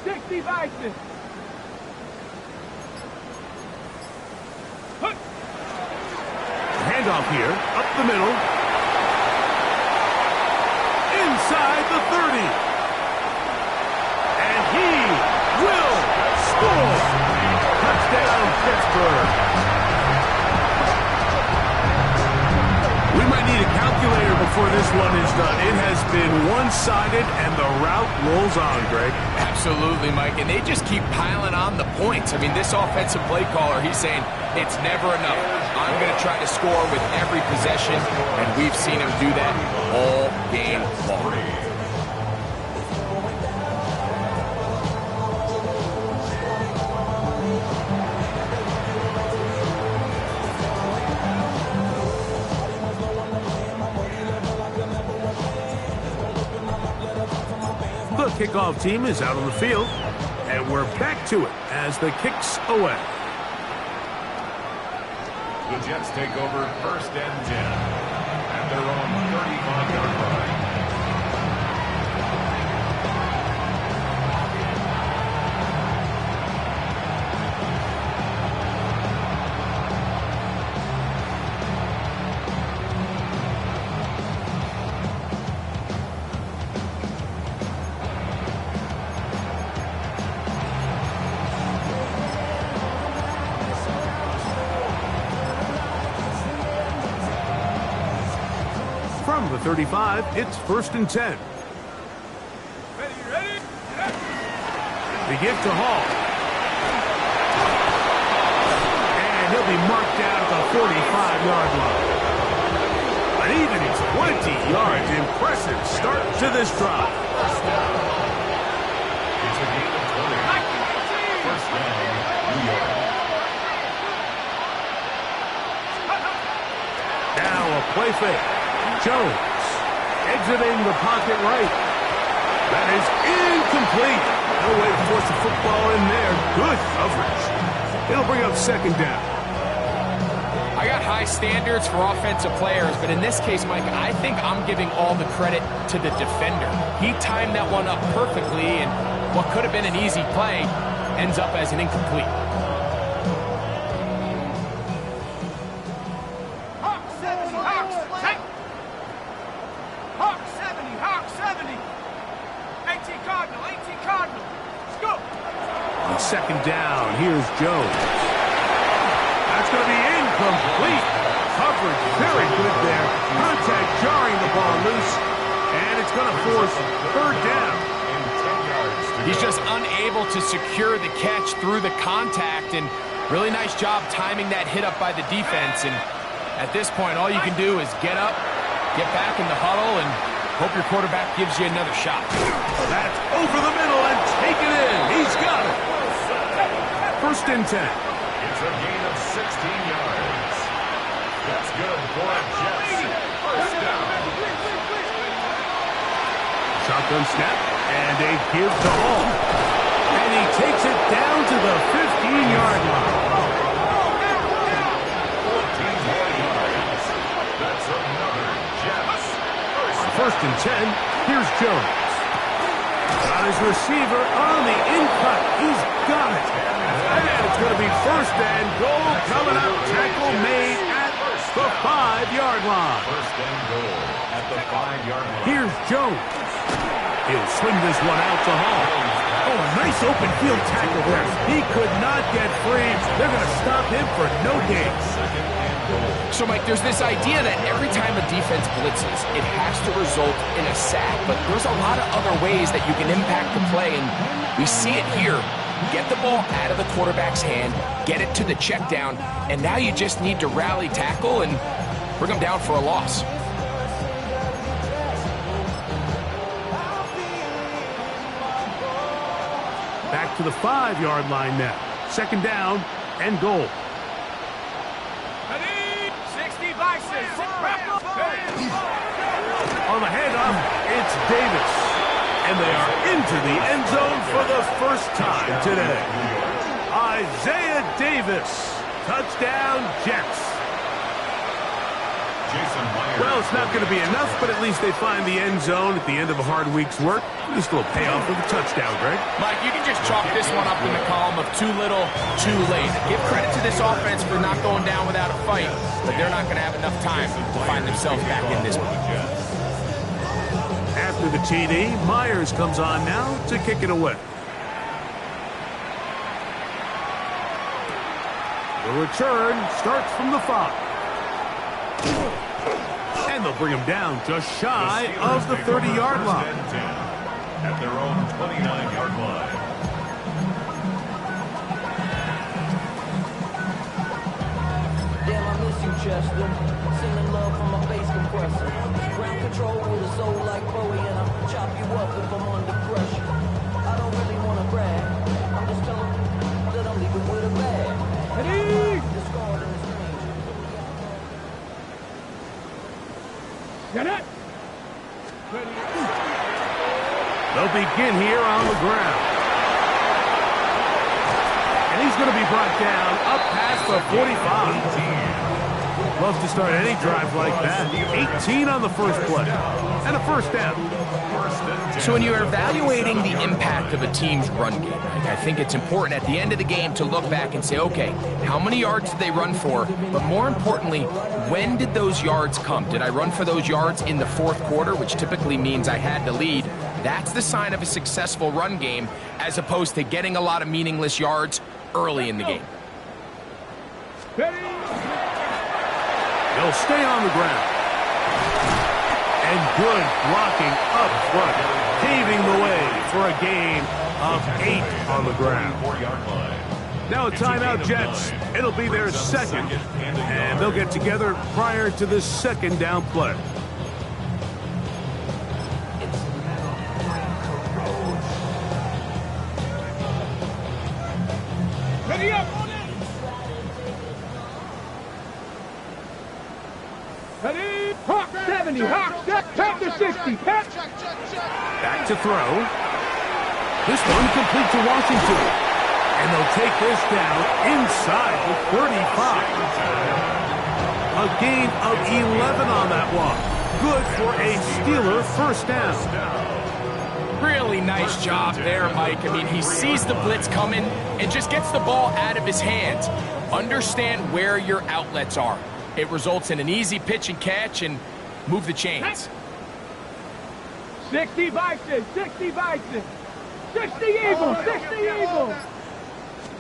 Handoff here, up the middle. Inside the 30. And he will score. Touchdown, Pittsburgh. We might need a calculator before before this one is done. It has been one-sided, and the route rolls on, Greg.
Absolutely, Mike, and they just keep piling on the points. I mean, this offensive play caller, he's saying, it's never enough. I'm going to try to score with every possession, and we've seen him do that all game long.
The kickoff team is out on the field, and we're back to it as the kick's away.
The Jets take over 1st and 10 at their own 35-yard line.
From the 35, it's 1st and 10.
Ready?
The give to Hall. And he'll be marked down at the 45-yard line. An even 20 yards. Impressive start to this drive.
It's a gain of 20. 1st down, New York.
Now a play fake. Jones exiting the pocket right. That is incomplete. No way to force the football in there. Good coverage. It'll bring up 2nd down.
I got high standards for offensive players, but in this case, Mike, I think I'm giving all the credit to the defender. He timed that one up perfectly, and what could have been an easy play ends up as an incomplete.
On 2nd down, here's Jones. That's going to be incomplete. Coverage very good there. Contact jarring the ball loose, and it's going to force 3rd down.
He's just unable to secure the catch through the contact, and really nice job timing that hit up by the defense. And at this point, all you can do is get up, get back in the huddle, and hope your quarterback gives you another shot.
That's over the middle and taken in. He's got it. 1st and 10.
It's a gain of 16 yards. That's good for the Jets. 1st down.
Shotgun snap and a give to Hall. And he takes it down to the 15-yard line.
14 more yards. That's another Jets.
1st and 10, here's Jones. Got his receiver on the in-cut. He's got it. And it's going to be 1st and goal coming up. Tackle made at the 5-yard line.
1st and goal at the 5-yard line.
Here's Jones. He'll swing this one out to Hall. Oh, a nice open field tackle there. He could not get free. They're going to stop him for no gain.
2nd and goal.
So, Mike, there's this idea that every time a defense blitzes, it has to result in a sack. But there's a lot of other ways that you can impact the play, and we see it here. Get the ball out of the quarterback's hand, get it to the check down, and now you just need to rally tackle and bring them down for a loss.
Back to the 5-yard line now. 2nd down and goal.
Ready? 60 vices.
On the handoff, it's Davis. And they are into the end zone for the first time today. Isaiah Davis. Touchdown, Jets. Well, it's not going to be enough, but at least they find the end zone at the end of a hard week's work. Just a little payoff with a touchdown, Greg.
Mike, you can just chalk this one up in the column of too little, too late. Give credit to this offense for not going down without a fight, but they're not going to have enough time to find themselves back in this one.
After the TD, Myers comes on now to kick it away. The return starts from the 5. And And they'll bring him down just shy of the 30-yard line.
At their own 29-yard line.
Damn, I miss you, Chester. Singing love from my bass compressor. Ground control with a soul like Bowie, and I'll chop you up if I'm under pressure. I don't really want to brag. I'm just telling you that I'm leaving with a bag.
Ready?
Discard and strange.
Get it?
They'll begin here on the ground. And he's going to be brought down up past the 45. Love to start any drive like that. 18 on the first play. And a first down.
So when you're evaluating the impact of a team's run game, I think it's important at the end of the game to look back and say, okay, how many yards did they run for? But more importantly, when did those yards come? Did I run for those yards in the fourth quarter, which typically means I had to lead? That's the sign of a successful run game, as opposed to getting a lot of meaningless yards early in the game.
They'll stay on the ground. And good blocking up front, paving the way for a gain of 8 on the ground. Now a timeout, Jets. It'll be their second, and they'll get together prior to the second down play.
Ready up! Ready? Hawk 70, Hawk, tap to 60, Pep!
Back to throw. This one complete to Washington. And they'll take this down inside the 35. A gain of 11 on that walk. Good for a Steeler first down.
Really nice job there, Mike. I mean, he sees the blitz coming and just gets the ball out of his hands. Understand where your outlets are. It results in an easy pitch and catch and move the chains.
60 Bison, 60 Bison. 60 Eagles, 60 Eagles.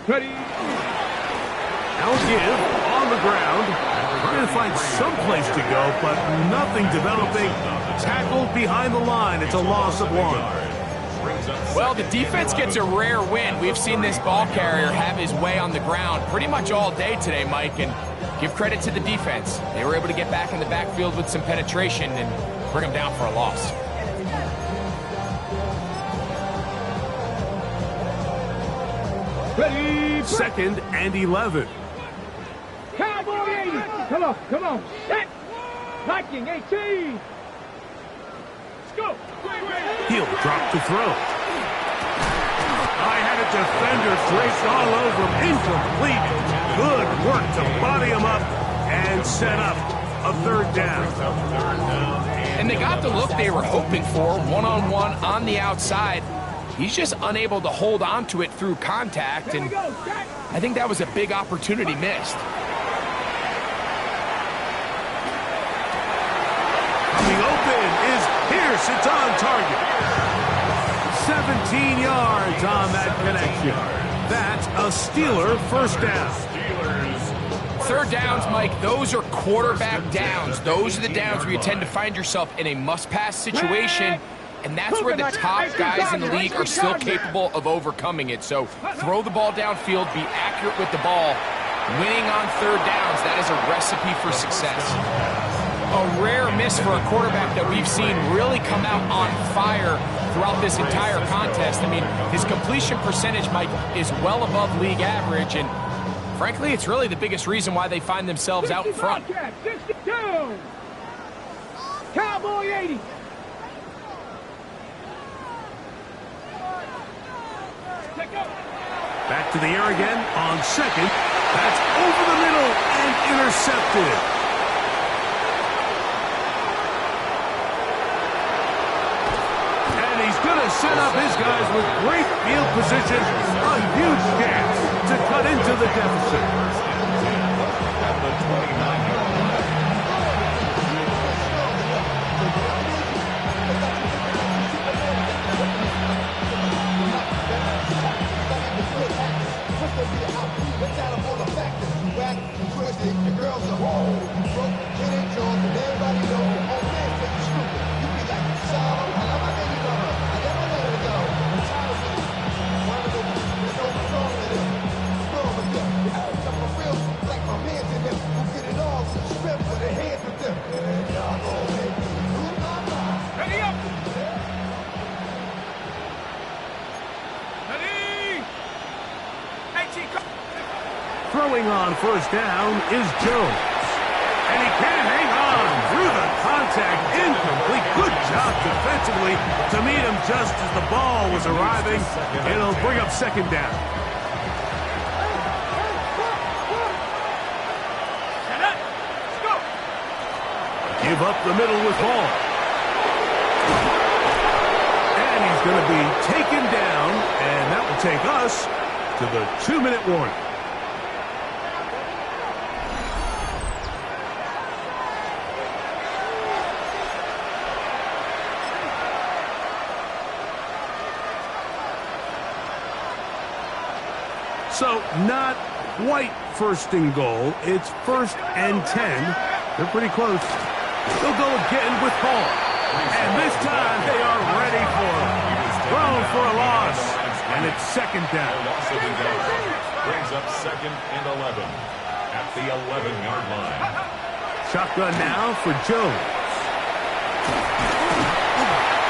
Ready?
Now give on the ground. Trying to find some place to go, but nothing developing. Tackled behind the line. It's a loss of 1.
Well, the defense gets a rare win. We've seen this ball carrier have his way on the ground pretty much all day today, Mike, and give credit to the defense. They were able to get back in the backfield with some penetration and bring them down for a loss.
Ready?
Second and 11.
Cowboy 80. Come on. Set. Viking 18. Let's go.
He'll drop to throw. I had a defender draped all over him. Incomplete. Good work to body him up and set up a third down.
And they got the look they were hoping for, one-on-one on the outside. He's just unable to hold on to it through contact, and I think that was a big opportunity missed.
Coming open is Pierce. It's on target. 17 yards on that connection. That's a Steeler first down.
Third downs, Mike, those are quarterback downs. Those are the downs where you tend to find yourself in a must-pass situation, and that's where the top guys in the league are still capable of overcoming it. So throw the ball downfield, be accurate with the ball. Winning on third downs, that is a recipe for success. A rare miss for a quarterback that we've seen really come out on fire throughout this entire contest. I mean, his completion percentage, Mike, is well above league average, and frankly, it's really the biggest reason why they find themselves out front.
62. Cowboy 80.
Back to the air again on second. That's over the middle and intercepted. And he's going to set up his guys with great field position. A huge chance to cut into the deficit.
At the 29-yard line.
The girls are home. Broke, get in, Jones, and everybody knows
Throwing on first down is Jones. And he can hang on through the contact. Incomplete. Good job defensively to meet him just as the ball was arriving. It'll bring up second down. Give up the middle with Hall. And he's going to be taken down, and that will take us to the 2-minute warning. So not quite first and goal. It's 1st and 10. They're pretty close. They'll go again with Hall. And this time they are ready for him. Thrown for a loss. And it's second down.
Brings up 2nd and 11 at the 11-yard line.
Shotgun now for Jones.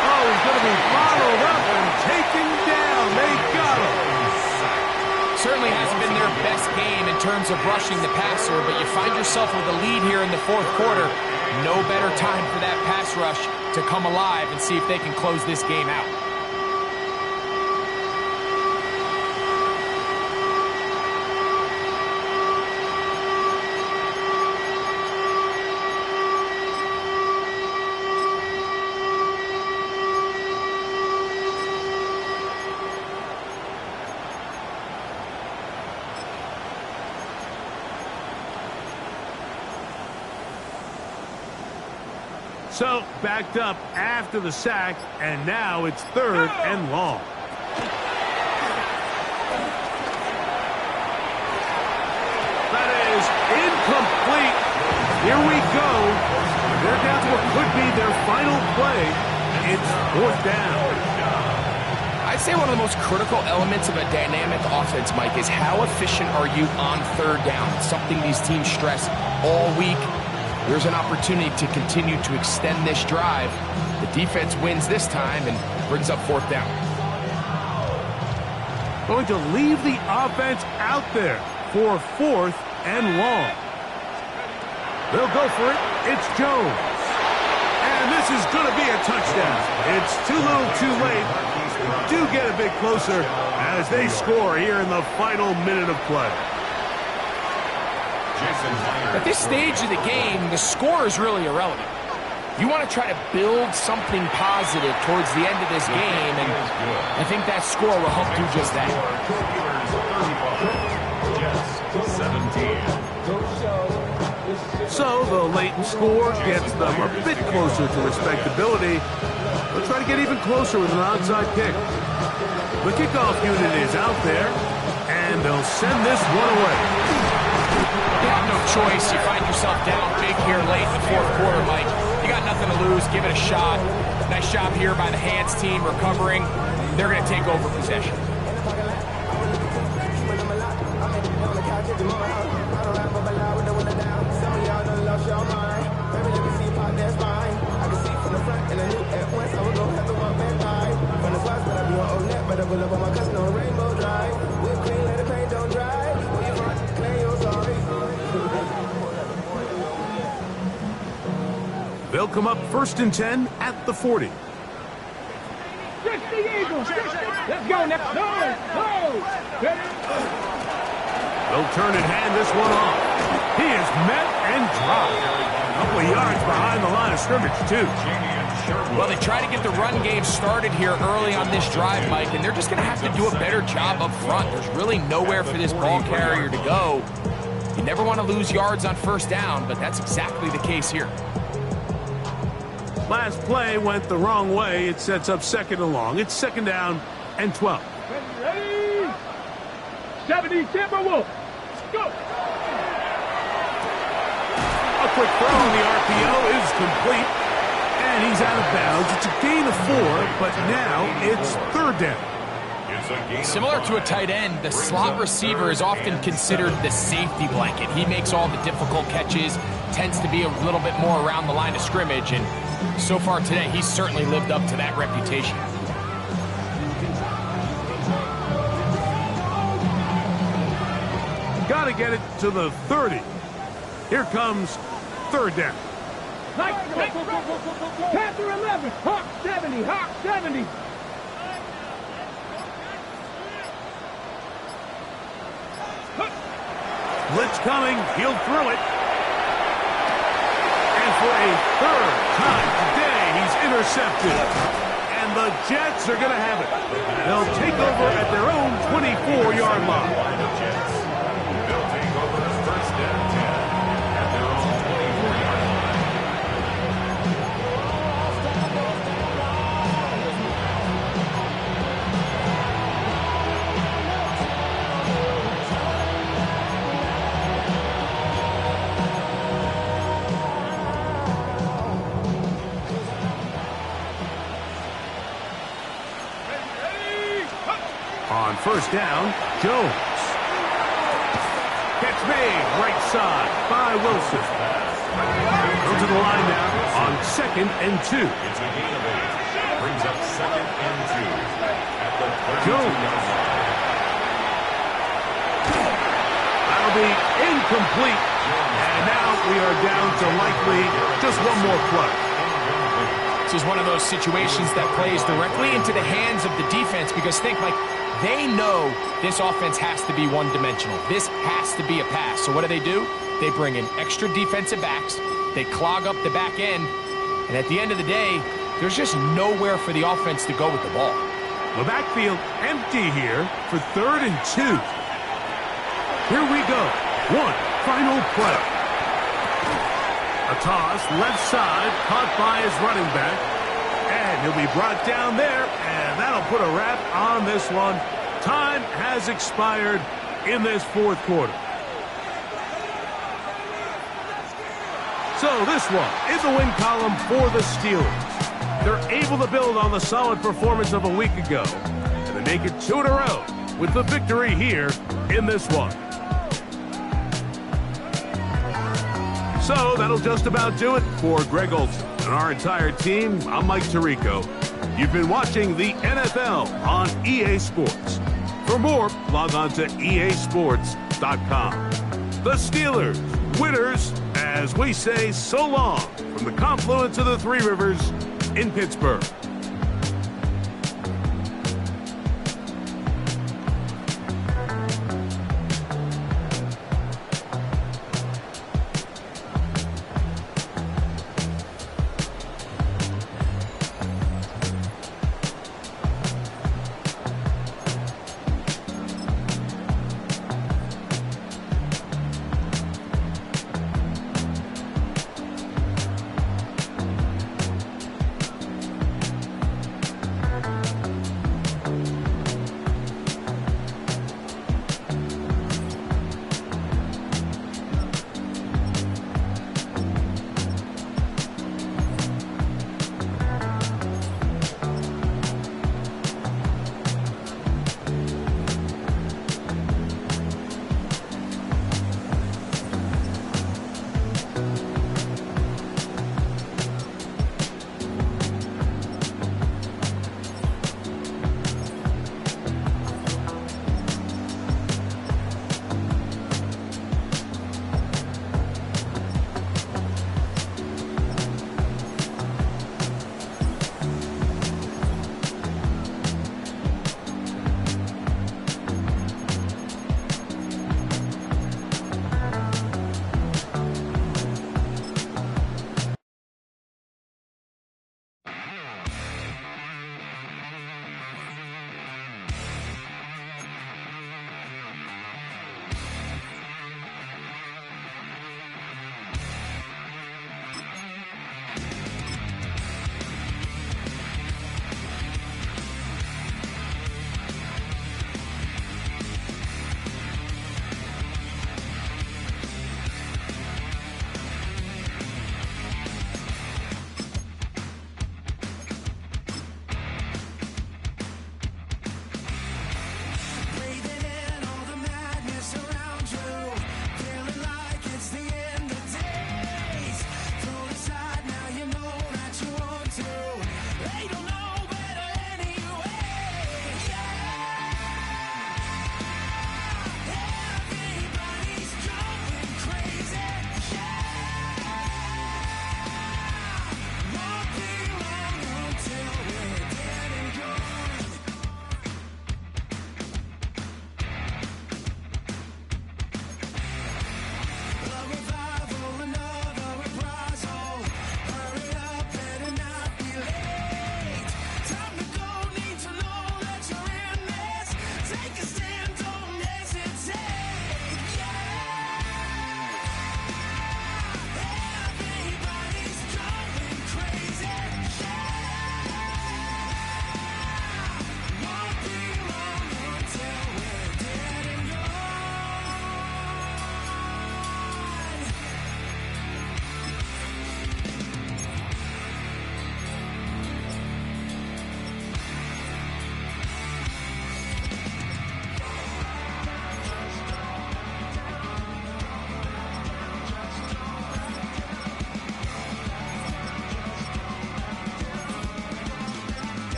Oh, he's going to be bottled up and taken down. They got him.
Certainly hasn't been their best game in terms of rushing the passer, but you find yourself with a lead here in the 4th quarter. No better time for that pass rush to come alive and see if they can close this game out.
So, backed up after the sack, and now it's 3rd and long. That is incomplete. Here we go. They're down to what could be their final play. It's 4th down.
I'd say one of the most critical elements of a dynamic offense, Mike, is how efficient are you on 3rd down? It's something these teams stress all week. There's an opportunity to continue to extend this drive. The defense wins this time and brings up 4th down.
Going to leave the offense out there for 4th and long. They'll go for it. It's Jones. And this is going to be a touchdown. It's too little too late. Do get a bit closer as they score here in the final minute of play.
At this stage of the game, the score is really irrelevant. You want to try to build something positive towards the end of this game, and I think that score will help do just that.
So the latent score gets them a bit closer to respectability. They'll try to get even closer with an onside kick. The kickoff unit is out there, and they'll send this one away.
You have no choice. You find yourself down big here late in the 4th quarter, Mike. You got nothing to lose. Give it a shot. Nice job here by the hands team recovering. They're going to take over possession.
They'll come up 1st and 10 at the 40.
60 Eagles, 60. Let's go now. No.
They'll turn and hand this one off. He is met and dropped. A couple of yards behind the line of scrimmage, too.
Well, they try to get the run game started here early on this drive, Mike, and they're just going to have to do a better job up front. There's really nowhere for this ball carrier to go. You never want to lose yards on 1st down, but that's exactly the case here.
Last play went the wrong way. It sets up 2nd and long. It's 2nd down and 12.
Ready? 70 Timberwolves. Go.
A quick throw on the RPO is complete. And he's out of bounds. It's a gain of 4, but now it's 3rd down.
Similar to a tight end, the slot receiver is often considered the safety blanket. He makes all the difficult catches, tends to be a little bit more around the line of scrimmage, and so far today, he's certainly lived up to that reputation.
Got to get it to the 30. Here comes third down.
Panther 11, Hawk 70, Hawk 70.
Blitz coming. He'll throw it. And for a third time today, he's intercepted. And the Jets are going to have it. They'll take over at their own 24-yard line.
They'll take over first and 10 at their own 24-yard line.
On first down, Jones. Catch made, right side by Wilson. Go to the line now on 2nd and 2.
It's a gain of 8. Brings up 2nd and 2 at the 32-yard
Jones.
line.
That'll be incomplete. And now we are down to likely just one more play.
This is one of those situations that plays directly into the hands of the defense because think, like, they know this offense has to be one-dimensional. This has to be a pass. So what do? They bring in extra defensive backs. They clog up the back end. And at the end of the day, there's just nowhere for the offense to go with the ball.
The backfield empty here for 3rd and 2. Here we go. One final play. A toss, left side, caught by his running back. And he'll be brought down there, and that'll put a wrap on this one. Time has expired in this 4th quarter. So this one is a win column for the Steelers. They're able to build on the solid performance of a week ago, and they make it 2 in a row with the victory here in this one. So that'll just about do it for Greg Olson and our entire team. I'm Mike Tirico. You've been watching the NFL on EA Sports. For more, log on to easports.com. The Steelers, winners, as we say so long from the confluence of the Three Rivers in Pittsburgh.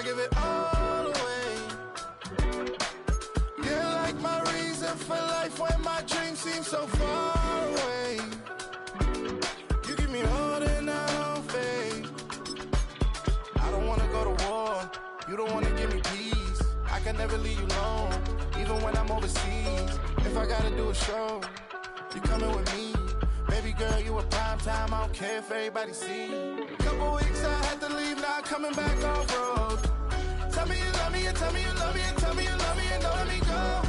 give it all away. You're like my reason for life when my dreams seem so far away. You give me more than I don't fake. I don't wanna go to war, you don't wanna give me peace. I can never leave you alone, even when I'm overseas. If I gotta do a show, you coming with me. Baby girl, you a prime time, I don't care if everybody see. Couple weeks I had to leave, now I'm coming back off road. Tell me you love me, and tell me you love me, and tell me you love me, and don't let me go.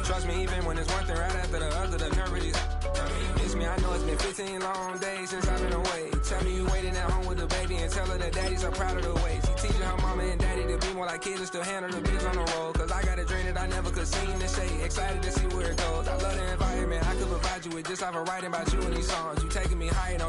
Trust me, even when it's one thing right after the other, the nerve really miss me. I know it's been 15 long days since I've been away. Tell me you waiting at home with the baby and tell her that daddy's so proud of the way. She teaching her mama and daddy to be more like kids and still handle the biz on the road. Cause I got a dream that I never could sing and say. Excited to see where it goes. I love the environment I could provide you with just off of writing about you in these songs. You taking me higher, don't